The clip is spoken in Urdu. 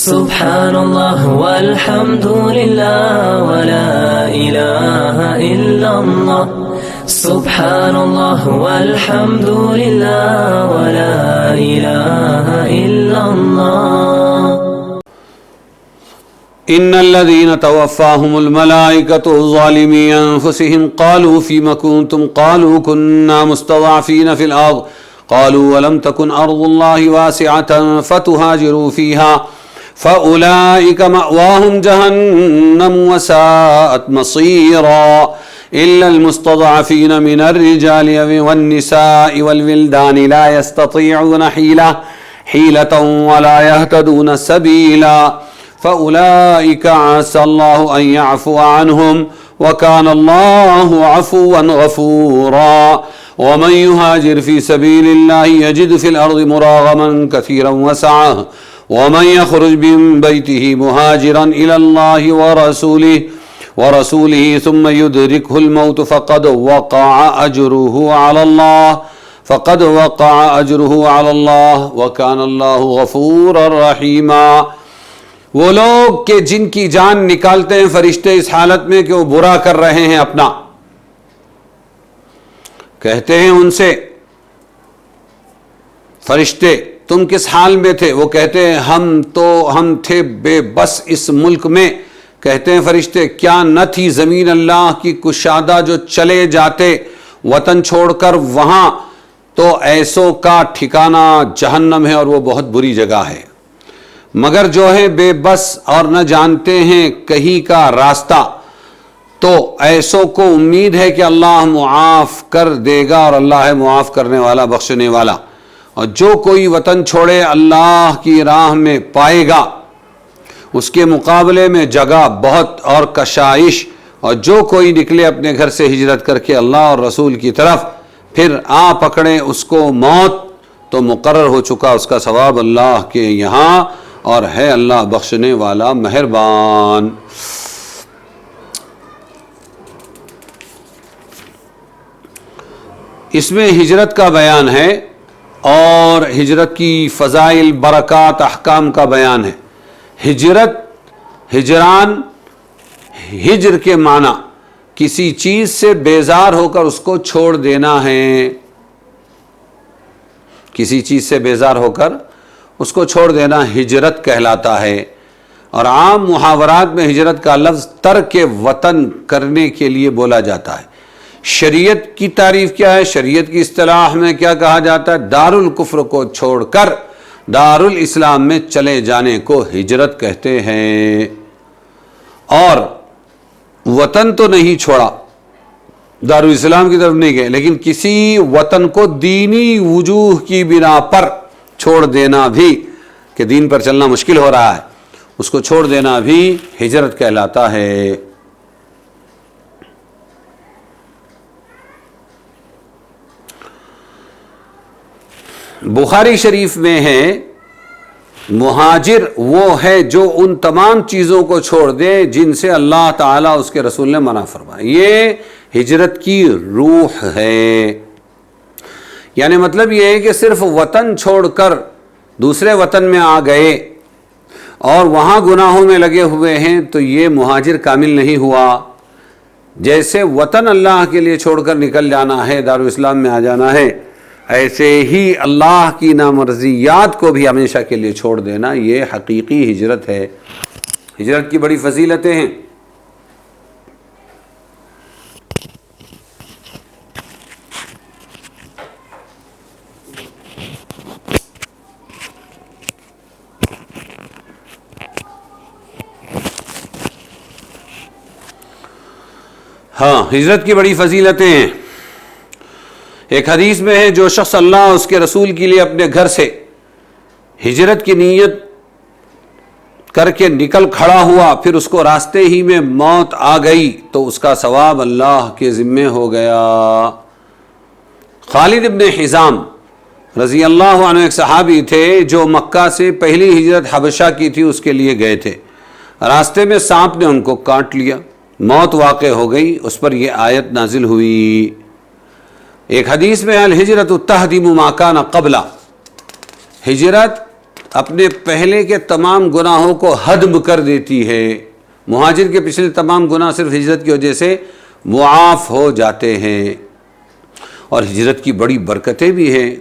سبحان اللہ والحمد للہ ولا الہ الا اللہ سبحان اللہ والحمد للہ ولا الہ الا اللہ ان الذين توفاهم الملائكة ظالمي انفسهم قالوا فيما كنتم قالوا كنا مستضعفين في الارض قالوا ولم تكن ارض الله واسعة فتهاجروا فيها فاولئك مأواهم جهنم وساءت مصيرا الا المستضعفين من الرجال والنساء والولدان لا يستطيعون حيلة ولا يهتدون سبيلا فأولئك عسى الله أن يعفو عنهم وكان الله عفوا غفورا ومن يهاجر في سبيل الله يجد في الأرض مراغما كثيرا وسعة ومن يخرج من بيته مهاجرا إلى الله ورسوله ثم يدركه الموت فقد وقع أجره على الله وكان الله غفورا رحيما۔ وہ لوگ کہ جن کی جان نکالتے ہیں فرشتے اس حالت میں کہ وہ برا کر رہے ہیں اپنا، کہتے ہیں ان سے فرشتے تم کس حال میں تھے؟ وہ کہتے ہیں ہم تھے بے بس اس ملک میں۔ کہتے ہیں فرشتے کیا نہ تھی زمین اللہ کی کشادہ جو چلے جاتے وطن چھوڑ کر وہاں، تو ایسوں کا ٹھکانہ جہنم ہے اور وہ بہت بری جگہ ہے۔ مگر جو ہے بے بس اور نہ جانتے ہیں کہیں کا راستہ، تو ایسوں کو امید ہے کہ اللہ معاف کر دے گا اور اللہ ہے معاف کرنے والا بخشنے والا۔ اور جو کوئی وطن چھوڑے اللہ کی راہ میں پائے گا اس کے مقابلے میں جگہ بہت اور کشائش، اور جو کوئی نکلے اپنے گھر سے ہجرت کر کے اللہ اور رسول کی طرف پھر آ پکڑے اس کو موت، تو مقرر ہو چکا اس کا ثواب اللہ کے یہاں، اور ہے اللہ بخشنے والا مہربان۔ اس میں ہجرت کا بیان ہے اور ہجرت کی فضائل، برکات، احکام کا بیان ہے۔ ہجران، ہجر کے معنی کسی چیز سے بیزار ہو کر اس کو چھوڑ دینا ہے، کسی چیز سے بیزار ہو کر اس کو چھوڑ دینا ہجرت کہلاتا ہے۔ اور عام محاورات میں ہجرت کا لفظ ترک وطن کرنے کے لیے بولا جاتا ہے۔ شریعت کی تعریف کیا ہے؟ شریعت کی اصطلاح میں کیا کہا جاتا ہے؟ دار الکفر کو چھوڑ کر دار الاسلام میں چلے جانے کو ہجرت کہتے ہیں۔ اور وطن تو نہیں چھوڑا، دار الاسلام کی طرف نہیں گئے، لیکن کسی وطن کو دینی وجوہ کی بنا پر چھوڑ دینا بھی، کہ دین پر چلنا مشکل ہو رہا ہے، اس کو چھوڑ دینا بھی ہجرت کہلاتا ہے۔ بخاری شریف میں ہے مہاجر وہ ہے جو ان تمام چیزوں کو چھوڑ دے جن سے اللہ تعالیٰ اس کے رسول نے منع فرمایا۔ یہ ہجرت کی روح ہے۔ یعنی مطلب یہ ہے کہ صرف وطن چھوڑ کر دوسرے وطن میں آ گئے اور وہاں گناہوں میں لگے ہوئے ہیں تو یہ مہاجر کامل نہیں ہوا۔ جیسے وطن اللہ کے لیے چھوڑ کر نکل جانا ہے، دارالاسلام میں آ جانا ہے، ایسے ہی اللہ کی نامرضیات کو بھی ہمیشہ کے لیے چھوڑ دینا، یہ حقیقی ہجرت ہے۔ ہجرت کی بڑی فضیلتیں ہیں۔ ہاں، ہجرت کی بڑی فضیلتیں ہیں۔ ایک حدیث میں ہے جو شخص اللہ اس کے رسول کے لیے اپنے گھر سے ہجرت کی نیت کر کے نکل کھڑا ہوا، پھر اس کو راستے ہی میں موت آ گئی تو اس کا ثواب اللہ کے ذمے ہو گیا۔ خالد ابن حزام رضی اللہ عنہ ایک صحابی تھے جو مکہ سے پہلی ہجرت حبشہ کی تھی، اس کے لیے گئے تھے۔ راستے میں سانپ نے ان کو کاٹ لیا، موت واقع ہو گئی، اس پر یہ آیت نازل ہوئی۔ ایک حدیث میں الہجرت تہدم ما کان قبلہ، ہجرت اپنے پہلے کے تمام گناہوں کو ہدم کر دیتی ہے. مہاجر کے پچھلے تمام گناہ صرف ہجرت کی وجہ سے معاف ہو جاتے ہیں. اور ہجرت کی بڑی برکتیں بھی ہیں.